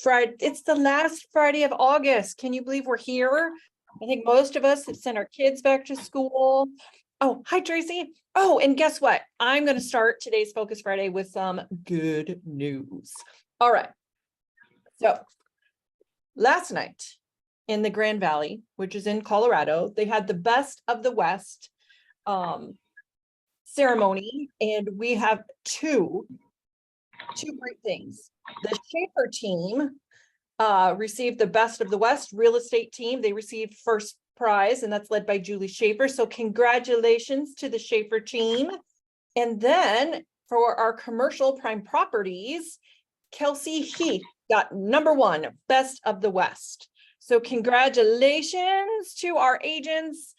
Friday. It's the last Friday of August. Can you believe we're here? I think most of us have sent our kids back to school. Oh, hi, Tracy. Oh, and guess what? I'm going to start today's Focus Friday with some good news. All right. So last night in the Grand Valley, which is in Colorado, they had the Best of the West ceremony, and we have two great things. The Schaefer team received the Best of the West real estate team. They received first prize, and that's led by Julie Schaefer. So congratulations to the Schaefer team. And then for our commercial prime properties, Kelsey Heath got #1 Best of the West. So congratulations to our agents.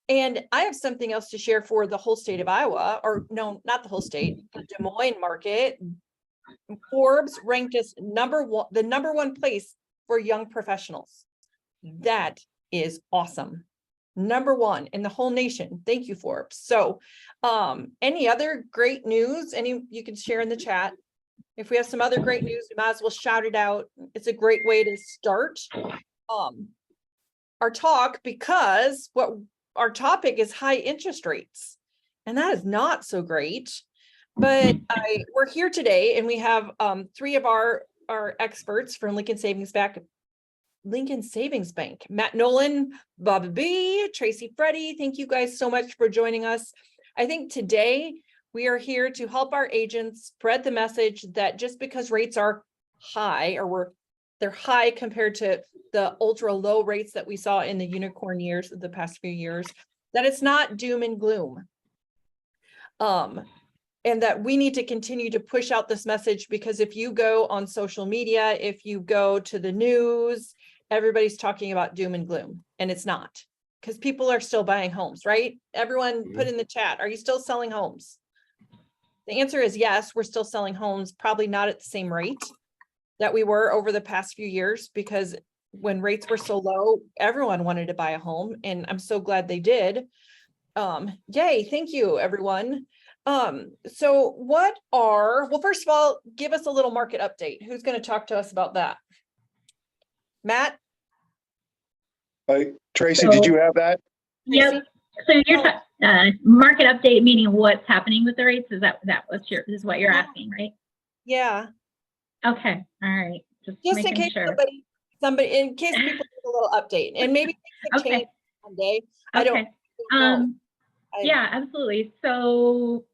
And I have something else to share for the whole state of Iowa, or no, not the whole state, the Des Moines market. Forbes ranked us the #1 place for young professionals. That is awesome. #1 in the whole nation. Thank you, Forbes. So any other great news? You can share in the chat. If we have some other great news, we might as well shout it out. It's a great way to start our talk, because what our topic is high interest rates, and that is not so great. But we're here today, and we have 3 of our experts from Lincoln Savings Bank, Matt Nolan, Bob B, Tracy, Freddie. Thank you guys so much for joining us. I think today we are here to help our agents spread the message that just because rates are high, or they're high compared to the ultra low rates that we saw in the unicorn years of the past few years, that it's not doom and gloom. And that we need to continue to push out this message, because if you go on social media, if you go to the news, everybody's talking about doom and gloom, and it's not, because people are still buying homes, right? Everyone put in the chat, are you still selling homes? The answer is yes, we're still selling homes, probably not at the same rate that we were over the past few years, because when rates were so low, everyone wanted to buy a home, and I'm so glad they did. Yay, thank you, everyone. So well, first of all, give us a little market update. Who's going to talk to us about that? Matt? Tracy, did you have that? Yep. So you're market update, meaning what's happening with the rates? Is is what you're asking, right? Yeah. Okay. All right. Just in case sure. somebody, in case people need a little update, and maybe things have changed one day. I don't know. Yeah, absolutely. So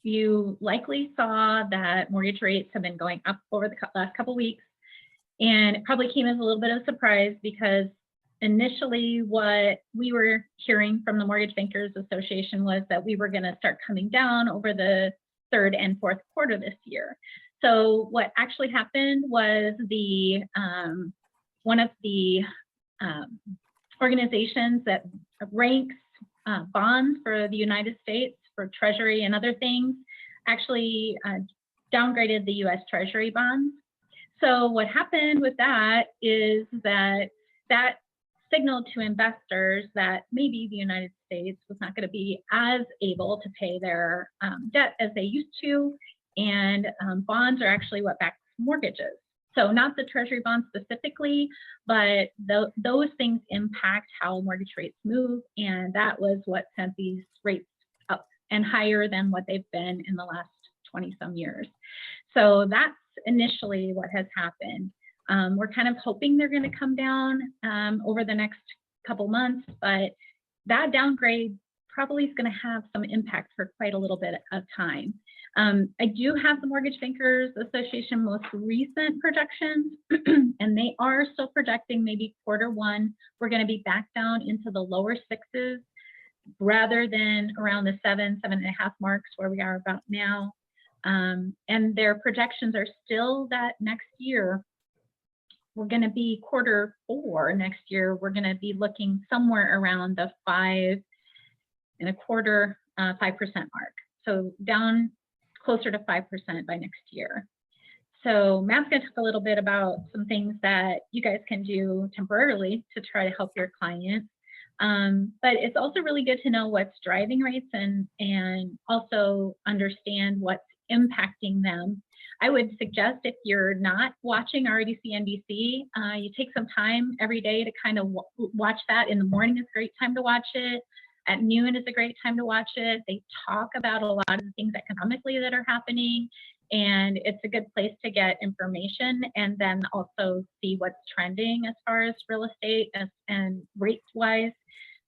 you likely saw that mortgage rates have been going up over the last couple of weeks, and it probably came as a little bit of a surprise, because initially what we were hearing from the Mortgage Bankers Association was that we were going to start coming down over the 3rd and 4th quarter this year. So what actually happened was one of the organizations that ranks bonds for the United States, for Treasury and other things, actually downgraded the US Treasury bonds. So what happened with that is that signaled to investors that maybe the United States was not going to be as able to pay their debt as they used to, and bonds are actually what backs mortgages. So not the Treasury bonds specifically, but those things impact how mortgage rates move, and that was what sent these rates up and higher than what they've been in the last 20-some years. So that's initially what has happened. We're kind of hoping they're going to come down over the next couple months, but that downgrade probably is going to have some impact for quite a little bit of time. I do have the Mortgage Bankers Association most recent projections, and they are still projecting maybe Q1 we're going to be back down into the lower 6s rather than around the 7.5 marks where we are about now. And their projections are still that next year we're going to be Q4 next year, we're going to be looking somewhere around the 5.25%, 5% mark. So down closer to 5% by next year. So Matt's going to talk a little bit about some things that you guys can do temporarily to try to help your clients. But it's also really good to know what's driving rates and also understand what's impacting them. I would suggest, if you're not watching already CNBC, you take some time every day to kind of watch that. In the morning is a great time to watch it. At noon is a great time to watch it. They talk about a lot of the things economically that are happening, and it's a good place to get information and then also see what's trending as far as real estate and rates wise.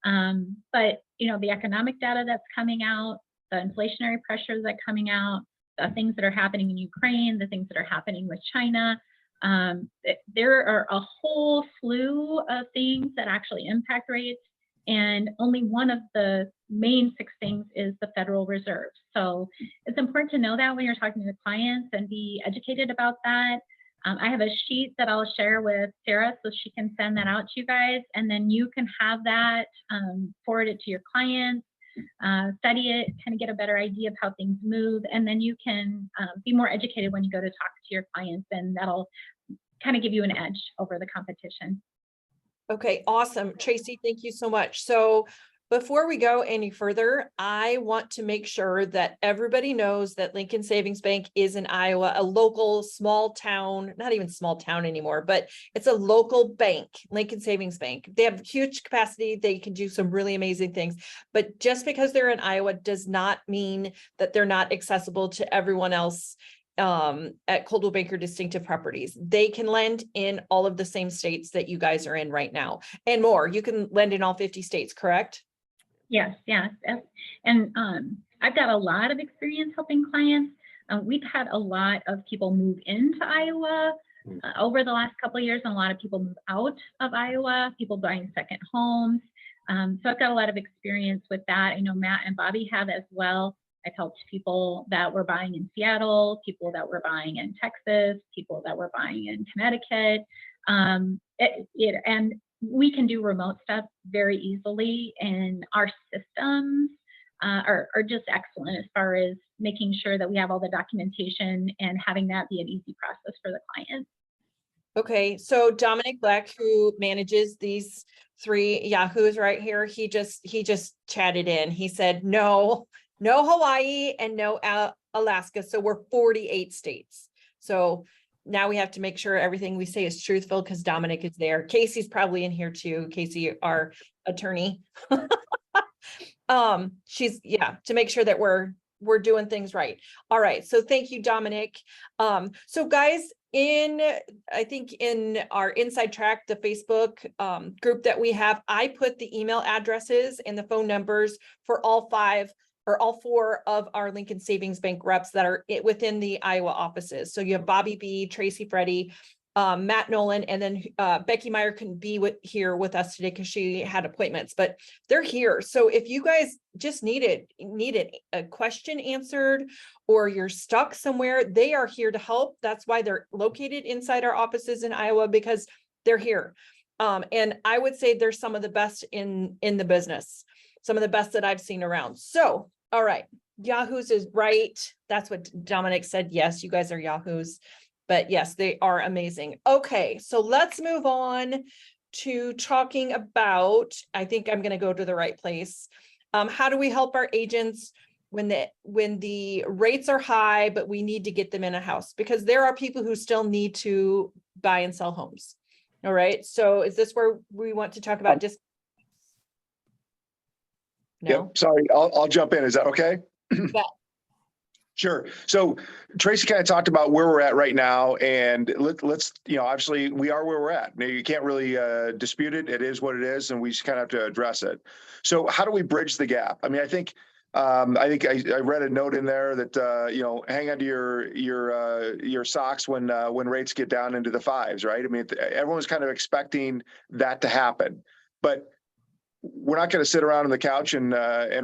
But the economic data that's coming out, the inflationary pressures that are coming out, the things that are happening in Ukraine, the things that are happening with China, there are a whole slew of things that actually impact rates. And only one of the main 6 things is the Federal Reserve. So it's important to know that when you're talking to clients and be educated about that. I have a sheet that I'll share with Sarah so she can send that out to you guys. And then you can have that, forward it to your clients, study it, kind of get a better idea of how things move. And then you can be more educated when you go to talk to your clients, and that'll kind of give you an edge over the competition. Okay, awesome. Tracy, thank you so much. So before we go any further, I want to make sure that everybody knows that Lincoln Savings Bank is in Iowa, a local small town, not even small town anymore, but it's a local bank, Lincoln Savings Bank. They have huge capacity. They can do some really amazing things, but just because they're in Iowa does not mean that they're not accessible to everyone else at Coldwell Banker Distinctive Properties. They can lend in all of the same states that you guys are in right now and more. You can lend in all 50 states, correct? Yes. And I've got a lot of experience helping clients. We've had a lot of people move into Iowa over the last couple of years, and a lot of people move out of Iowa, people buying second homes. So I've got a lot of experience with that. I know Matt and Bobby have as well. I've helped people that were buying in Seattle, people that were buying in Texas, people that were buying in Connecticut. And we can do remote stuff very easily, and our systems are just excellent as far as making sure that we have all the documentation and having that be an easy process for the client. Okay, so Dominic Black, who manages these 3 Yahoos right here, he just chatted in. He said, no Hawaii and no Alaska. So we're 48 states. So now we have to make sure everything we say is truthful because Dominic is there. Casey's probably in here too. Casey, our attorney. She's to make sure that we're doing things right. All right. So thank you, Dominic. So guys, I think in our Inside Track, the Facebook group that we have, I put the email addresses and the phone numbers for all 4 of our Lincoln Savings Bank reps that are within the Iowa offices. So you have Bobby B, Tracy Freddy, Matt Nolan, and then Becky Meyer couldn't be here with us today because she had appointments, but they're here. So if you guys just needed a question answered or you're stuck somewhere, they are here to help. That's why they're located inside our offices in Iowa, because they're here. And I would say they're some of the best in the business, some of the best that I've seen around. So, all right, Yahoos is right. That's what Dominic said. Yes, you guys are Yahoos. But yes, they are amazing. Okay, so let's move on to talking about, I think I'm going to go to the right place. How do we help our agents when the rates are high, but we need to get them in a house? Because there are people who still need to buy and sell homes. All right, so is this where we want to talk about just? No. Yep, sorry, I'll jump in. Is that okay? Yeah. Sure. So Tracy kind of talked about where we're at right now, and let's obviously we are where we're at. Now, you can't really dispute it. It is what it is, and we just kind of have to address it. So how do we bridge the gap? I mean, I think I read a note in there that hang on to your socks when rates get down into the 5s, right? I mean, everyone's kind of expecting that to happen, but we're not going to sit around on the couch and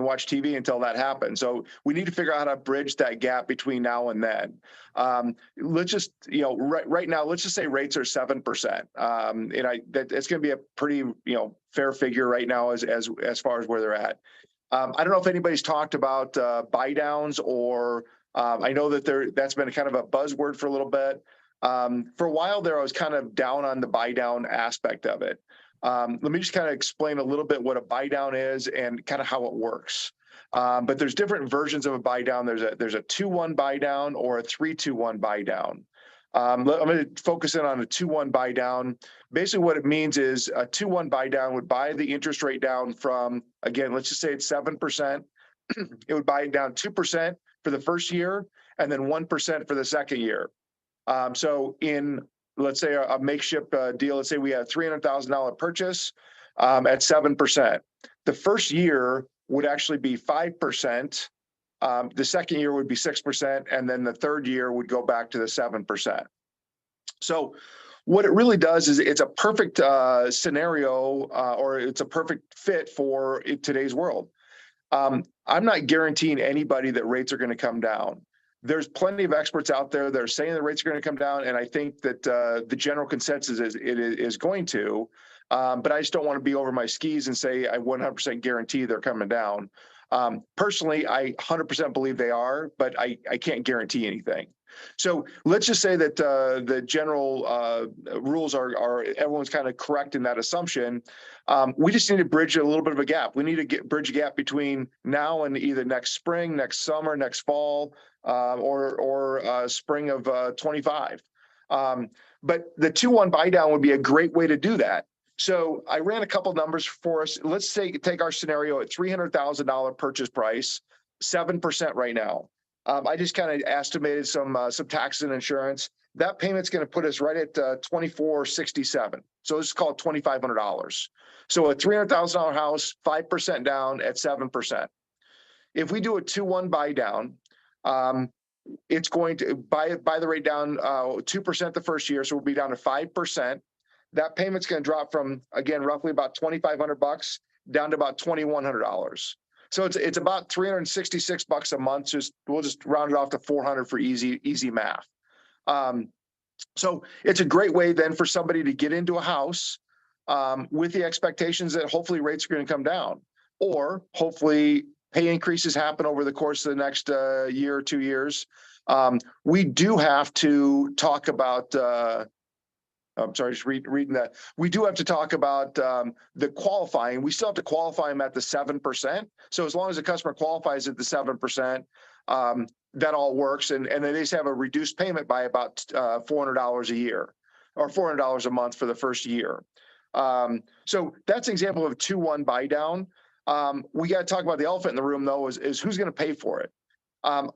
watch TV until that happens. So we need to figure out how to bridge that gap between now and then. Let's just, right now, let's just say rates are 7%. And it's going to be a pretty, fair figure right now as far as where they're at. I don't know if anybody's talked about buy downs, or I know that that's been kind of a buzzword for a little bit. For a while there, I was kind of down on the buy down aspect of it. Let me just kind of explain a little bit what a buy down is and kind of how it works. But there's different versions of a buy down. There's a 2-1 buy down or a 3-2-1 buy down. I'm going to focus in on a 2-1 buy down. Basically what it means is a 2-1 buy down would buy the interest rate down from, again, let's just say it's 7%. It would buy it down 2% for the first year and then 1% for the second year. So in, let's say a makeshift deal, let's say we had a $300,000 purchase at 7%. The first year would actually be 5%. The second year would be 6%, and then the third year would go back to the 7%. So what it really does is it's a perfect scenario, or it's a perfect fit for today's world. I'm not guaranteeing anybody that rates are going to come down. There's plenty of experts out there that are saying the rates are going to come down, and I think that the general consensus is it is going to. But I just don't want to be over my skis and say I 100% guarantee they're coming down. Personally, I 100% believe they are, but I can't guarantee anything. So let's just say that the general rules are everyone's kind of correct in that assumption. We just need to bridge a little bit of a gap. We need to bridge a gap between now and either next spring, next summer, next fall, or spring of 25. But the 2-1 buy down would be a great way to do that. So I ran a couple numbers for us. Let's take our scenario at $300,000 purchase price, 7% right now. I just kind of estimated some taxes and insurance. That payment's going to put us right at $2,467. So let's call it $2,500. So a $300,000 house, 5% down at 7%. If we do a 2-1 buy down, it's going to buy the rate down 2% the first year, so we'll be down to 5%. That payment's going to drop from, again, roughly about $2,500 down to about $2,100. So it's about $366 a month. We'll just round it off to 400 for easy math. So it's a great way then for somebody to get into a house with the expectations that hopefully rates are going to come down, or hopefully pay increases happen over the course of the next year or 2 years. We do have to talk about. I'm sorry, just reading that. We do have to talk about the qualifying. We still have to qualify them at the 7%. So as long as the customer qualifies at the 7%, that all works. And they just have a reduced payment by about $400 a year or $400 a month for the first year. So that's an example of a 2-1 buy down. We got to talk about the elephant in the room, though, is who's going to pay for it.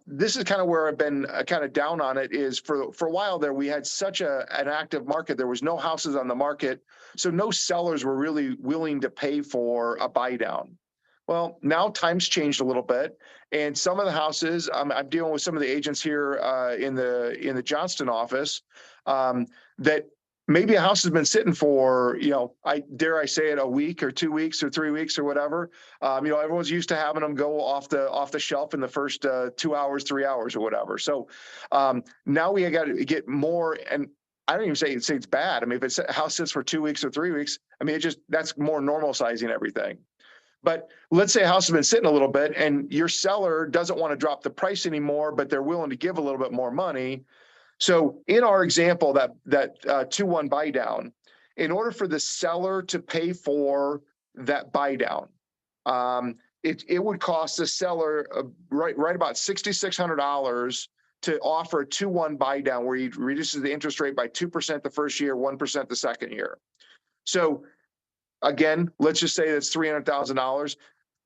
This is kind of where I've been kind of down on it. Is for a while there, we had such an active market. There was no houses on the market, so no sellers were really willing to pay for a buy down. Well, now times changed a little bit, and some of the houses, I'm dealing with some of the agents here in the Johnston office that maybe a house has been sitting for, I dare say it, a week or 2 weeks or 3 weeks or whatever. Everyone's used to having them go off the shelf in the first 2 hours, 3 hours or whatever. So now we got to get more, and I don't even say it's bad. I mean, if a house sits for 2 weeks or 3 weeks, I mean, that's more normal sizing everything. But let's say a house has been sitting a little bit and your seller doesn't want to drop the price anymore, but they're willing to give a little bit more money. So in our example, that 2-1 buy down, in order for the seller to pay for that buy down, it would cost the seller right about $6,600 to offer a 2-1 buy down, where he reduces the interest rate by 2% the first year, 1% the second year. So again, let's just say that's $300,000.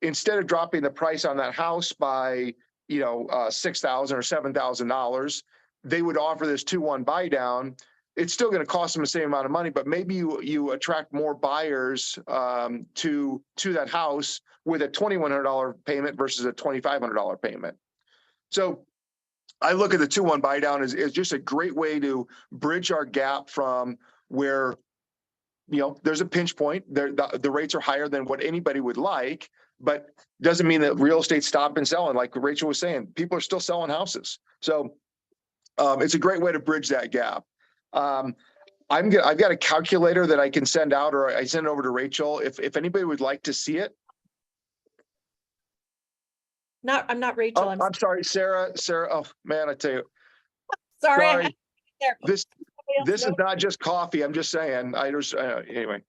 Instead of dropping the price on that house by $6,000 or $7,000, they would offer this 2-1 buy down. It's still going to cost them the same amount of money, but maybe you attract more buyers to that house with a $2,100 payment versus a $2,500 payment. So I look at the 2-1 buy down as just a great way to bridge our gap from where there's a pinch point. The rates are higher than what anybody would like, but doesn't mean that real estate stopped selling. Like Rachel was saying, people are still selling houses. So it's a great way to bridge that gap. I've got a calculator that I can send out, or I send it over to Rachel if anybody would like to see it. I'm not Rachel. Oh, I'm sorry, Sarah. Oh man, I tell you. Sorry. This is not just coffee. I'm just saying. Anyway.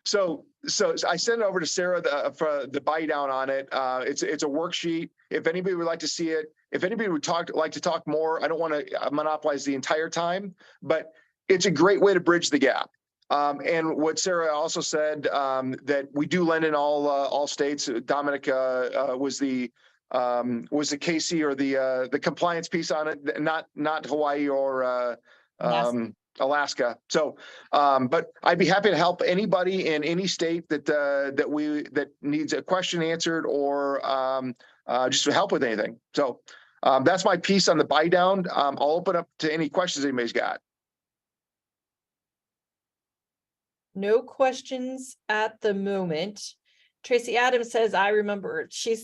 So So I sent it over to Sarah for the buy down on it. It's a worksheet. If anybody would like to see it, if anybody would like to talk more, I don't want to monopolize the entire time, but it's a great way to bridge the gap. And what Sarah also said, that we do lend in all states. Dominic was the KC or the compliance piece on it, not Hawaii or Alaska. So, but I'd be happy to help anybody in any state that needs a question answered or just to help with anything. So that's my piece on the buy down. I'll open up to any questions anybody's got. No questions at the moment. Tracy Adams says, I remember. She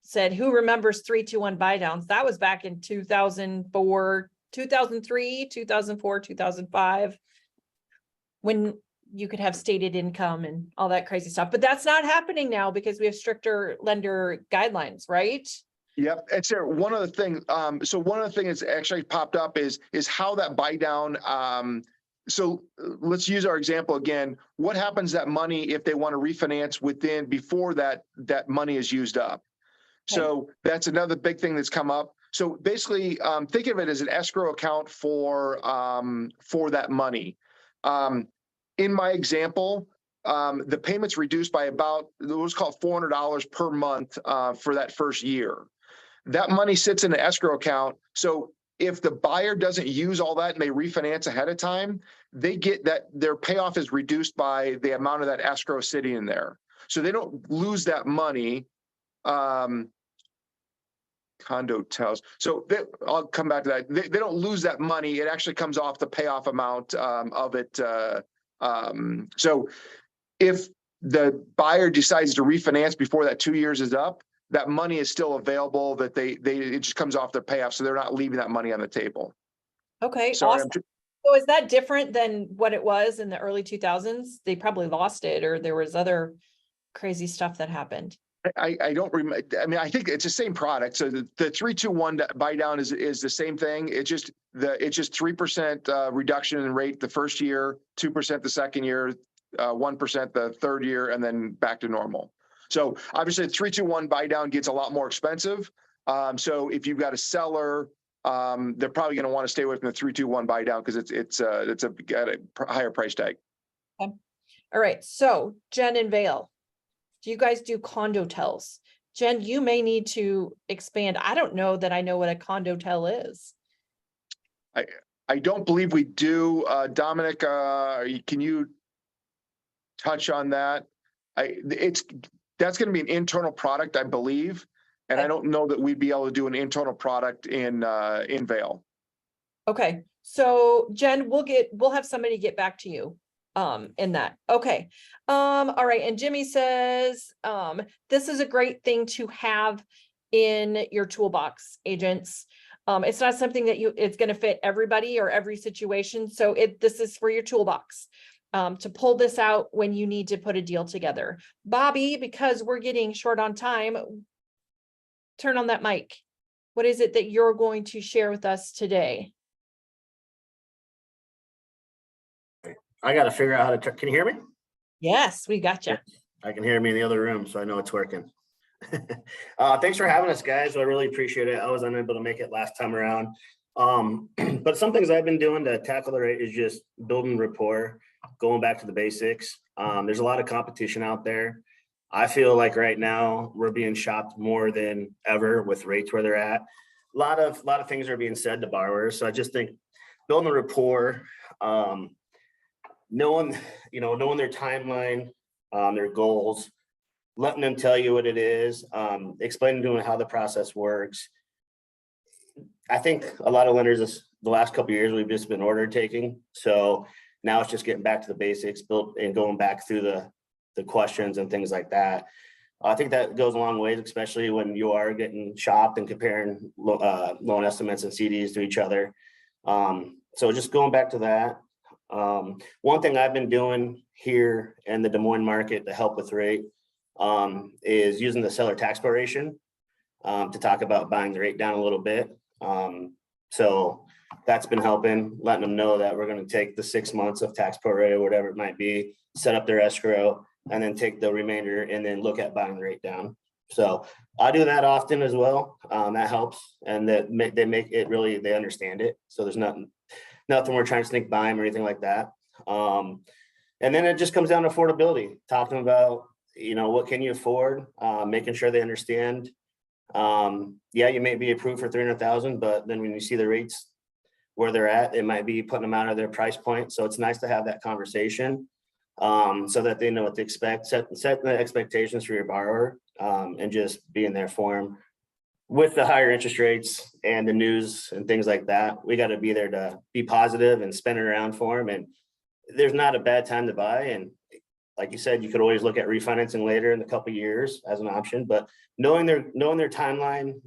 said, who remembers 3-2-1 buy downs? That was back in 2004, 2003, 2004, 2005, when you could have stated income and all that crazy stuff. But that's not happening now because we have stricter lender guidelines, right? Yep. And Sarah, one other thing. So one of the things that's actually popped up is how that buy down. So let's use our example again. What happens that money if they want to refinance before that money is used up? So that's another big thing that's come up. So basically, think of it as an escrow account for that money. In my example, the payment's reduced by about what's called $400 per month for that first year. That money sits in an escrow account. So if the buyer doesn't use all that and they refinance ahead of time, they get that their payoff is reduced by the amount of that escrow sitting in there. So they don't lose that money. Condo tells. So I'll come back to that. They don't lose that money. It actually comes off the payoff amount of it. So if the buyer decides to refinance before that 2 years is up, that money is still available. That it just comes off their payoff, so they're not leaving that money on the table. Okay, Sorry, awesome. So is that different than what it was in the early 2000s? They probably lost it, or there was other crazy stuff that happened. I don't remember. I mean, I think it's the same product. So the 3-2-1 buy down is the same thing. It's just 3% reduction in rate the first year, 2% the second year, 1% the third year, and then back to normal. So obviously, the 3-2-1 buy down gets a lot more expensive. So if you've got a seller, they're probably going to want to stay away from the 3-2-1 buy down because it's got a higher price tag. Okay. All right. So Jen and Vale, do you guys do condotels? Jen, you may need to expand. I don't know that I know what a condotel is. I don't believe we do. Dominic, can you touch on that? That's going to be an internal product, I believe, and I don't know that we'd be able to do an internal product in Vail. Okay. So Jen, we'll have somebody get back to you in that. Okay. All right. And Jimmy says, this is a great thing to have in your toolbox, agents. It's not something that it's going to fit everybody or every situation. So this is for your toolbox. To pull this out when you need to put a deal together. Bobby, because we're getting short on time, turn on that mic. What is it that you're going to share with us today? I got to figure out how to can you hear me? Yes, we got you. I can hear me in the other room, so I know it's working. Thanks for having us, guys. I really appreciate it. I was unable to make it last time around. But some things I've been doing to tackle the rate is just building rapport, going back to the basics. There's a lot of competition out there. I feel like right now we're being shopped more than ever with rates where they're at. A lot of things are being said to borrowers. So I just think building a rapport, knowing their timeline, their goals, letting them tell you what it is, explaining to them how the process works. I think a lot of lenders the last couple of years, we've just been order taking. So now it's just getting back to the basics, and going back through the questions and things like that. I think that goes a long way, especially when you are getting shopped and comparing loan estimates and CDs to each other. So just going back to that. One thing I've been doing here in the Des Moines market to help with rate is using the seller tax proration to talk about buying the rate down a little bit. So that's been helping, letting them know that we're going to take the 6 months of tax prorate or whatever it might be, set up their escrow, and then take the remainder and then look at buying the rate down. So I do that often as well. That helps, and they make it really, they understand it. So there's nothing we're trying to sneak by them or anything like that. And then it just comes down to affordability, talking about, what can you afford, making sure they understand. Yeah, you may be approved for 300,000, but then when you see the rates where they're at, it might be putting them out of their price point. So it's nice to have that conversation, so that they know what to expect, set the expectations for your borrower, and just being there for them. With the higher interest rates and the news and things like that, we got to be there to be positive and spin it around for them. And there's not a bad time to buy. And like you said, you could always look at refinancing later in a couple of years as an option, but knowing their timeline,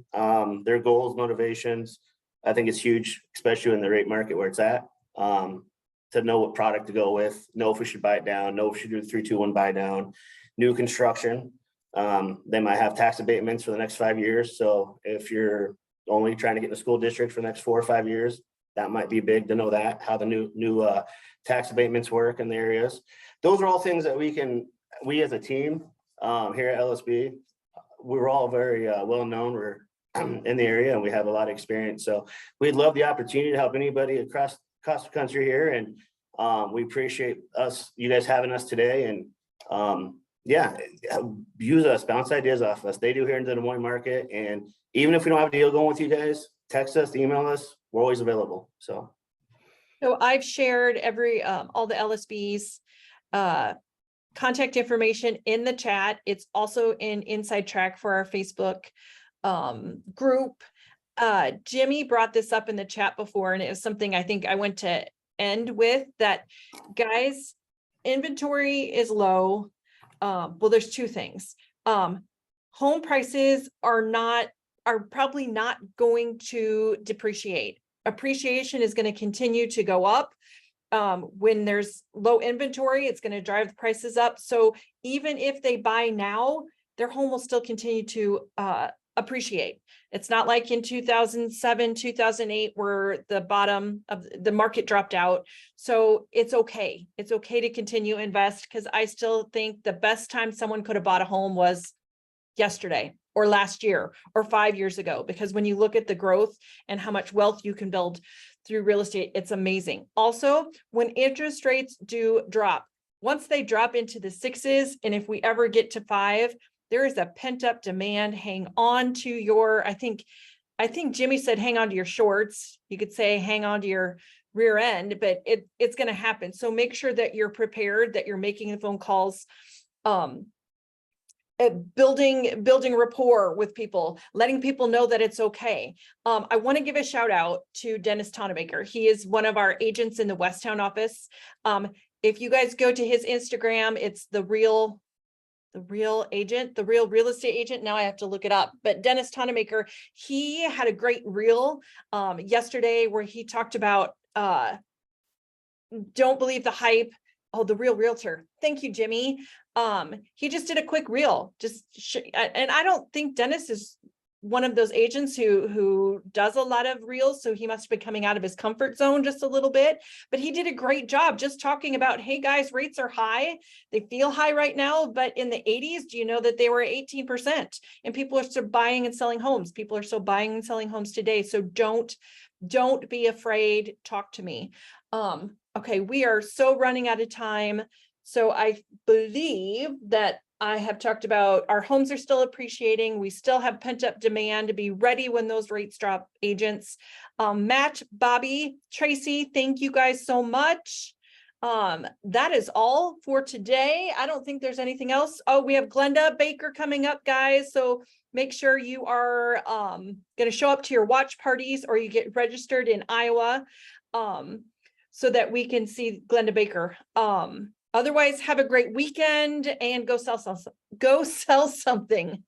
their goals, motivations, I think it's huge, especially in the rate market where it's at, to know what product to go with, know if we should buy it down, know if we should do the 3-2-1 buy down, new construction. They might have tax abatements for the next 5 years. So if you're only trying to get in the school district for the next 4 or 5 years, that might be big to know that, how the new tax abatements work in the areas. Those are all things that we as a team here at LSB, we're all very well known. We're in the area and we have a lot of experience. So we'd love the opportunity to help anybody across the country here. And we appreciate you guys having us today. And yeah, use us, bounce ideas off us. They do here in the Des Moines market. And even if we don't have a deal going with you guys, text us, email us. We're always available. So I've shared all the LSB's contact information in the chat. It's also in Inside Track for our Facebook group. Jimmy brought this up in the chat before, and it was something I think I went to end with, that guys, inventory is low. Well, there's two things. Home prices are probably not going to depreciate. Appreciation is going to continue to go up. When there's low inventory, it's going to drive the prices up. So even if they buy now, their home will still continue to appreciate. It's not like in 2007, 2008, where the bottom of the market dropped out. So it's okay. It's okay to continue to invest, because I still think the best time someone could have bought a home was yesterday or last year or 5 years ago, because when you look at the growth and how much wealth you can build through real estate, it's amazing. Also, when interest rates do drop, once they drop into the 6s, and if we ever get to 5, there is a pent up demand. Hang on to your, I think Jimmy said, hang on to your shorts. You could say hang on to your rear end, but it's going to happen. So make sure that you're prepared, that you're making the phone calls, building rapport with people, letting people know that it's okay. I want to give a shout out to Dennis Tonemaker. He is one of our agents in the Westtown office. If you guys go to his Instagram, it's the real real estate agent. Now I have to look it up, but Dennis Tonemaker, he had a great reel yesterday where he talked about don't believe the hype. Oh, the real realtor. Thank you, Jimmy. He just did a quick reel, and I don't think Dennis is one of those agents who does a lot of reels, so he must be coming out of his comfort zone just a little bit, but he did a great job just talking about, hey guys, rates are high. They feel high right now, but in the 80s, do you know that they were 18%? And people are still buying and selling homes. People are still buying and selling homes today. So don't be afraid. Talk to me. Okay, we are so running out of time. So I believe that I have talked about our homes are still appreciating. We still have pent up demand to be ready when those rates drop, agents. Matt, Bobby, Tracy, thank you guys so much. That is all for today. I don't think there's anything else. Oh, we have Glenda Baker coming up, guys. So make sure you are going to show up to your watch parties, or you get registered in Iowa, so that we can see Glenda Baker. Otherwise, have a great weekend and go sell something.